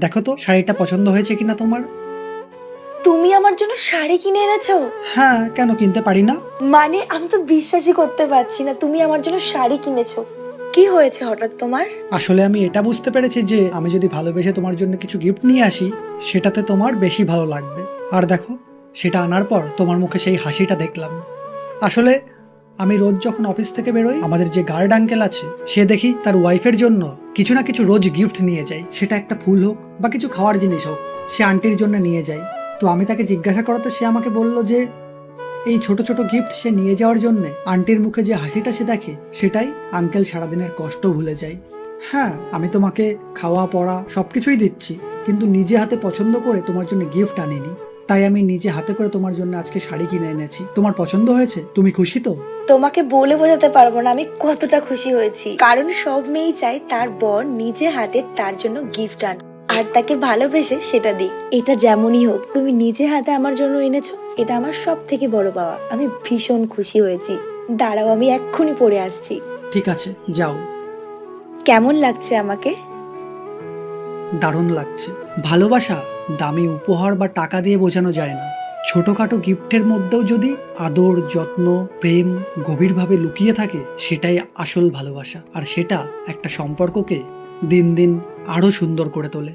দেখো তো শাড়িটা পছন্দ হয়েছে কিনা তোমার। তুমি আমার জন্য শাড়ি কিনে এনেছো? হ্যাঁ, কেন কিনতে পারি না? মানে আমি তো বিশ্বাসই করতে পারছি না তুমি আমার জন্য শাড়ি কিনেছো। কি হয়েছে হঠাৎ তোমার? আসলে আমি এটা বুঝতে পেরেছি যে আমি যদি ভালোবেসে তোমার জন্য কিছু গিফট নিয়ে আসি সেটাতে তোমার বেশি ভালো লাগবে। আর দেখো, সেটা আনার পর তোমার মুখে সেই হাসিটা দেখলাম। আসলে আমি রোজ যখন অফিস থেকে বেরোই, আমাদের যে গার্ড আঙ্কেল আছে সে দেখি তার ওয়াইফের জন্য কিছু না কিছু রোজ গিফট নিয়ে যায়। সেটা একটা ফুল হোক বা কিছু খাওয়ার জিনিস হোক, সে আন্টির জন্য নিয়ে যায়। তো আমি তাকে জিজ্ঞাসা করাতে সে আমাকে বলল যে এই ছোট ছোট গিফট সে নিয়ে যাওয়ার জন্য আন্টির মুখে যে হাসিটা সে দেখে সেটাই আঙ্কেল সারাদিনের কষ্ট ভুলে যায়। হ্যাঁ, আমি তোমাকে খাওয়া পড়া সবকিছুই দিচ্ছি, কিন্তু নিজে হাতে পছন্দ করে তোমার জন্য গিফট আনিনি। তাই আমি নিজে হাতে করে তোমার জন্য আজকে শাড়ি কিনে এনেছি। তোমার পছন্দ হয়েছে? তুমি খুশি তো? তোমাকে বলে বোঝাতে পারবো না আমি কতটা খুশি হয়েছি, কারণ সব মেয়েই চায় তার বর নিজে হাতে তার জন্য গিফট আন আর তাকে ভালোবেসে সেটা দিই। এটা যেমনই হোক, তুমি নিজে হাতে আমার জন্য এনেছো, এটা আমার সব থেকে বড় পাওয়া। আমি ভীষণ খুশি হয়েছি। দাঁড়াও, আমি এক্ষুনি পরে আসছি। ঠিক আছে, যাও। কেমন লাগছে আমাকে? দারুণ লাগছে। ভালোবাসা দামি উপহার বা টাকা দিয়ে বোঝানো যায় না। ছোটখাটো গিফটের মধ্যেও যদি আদর, যত্ন, প্রেম গভীরভাবে লুকিয়ে থাকে সেটাই আসল ভালোবাসা। আর সেটা একটা সম্পর্ককে দিন দিন আরো সুন্দর করে তোলে।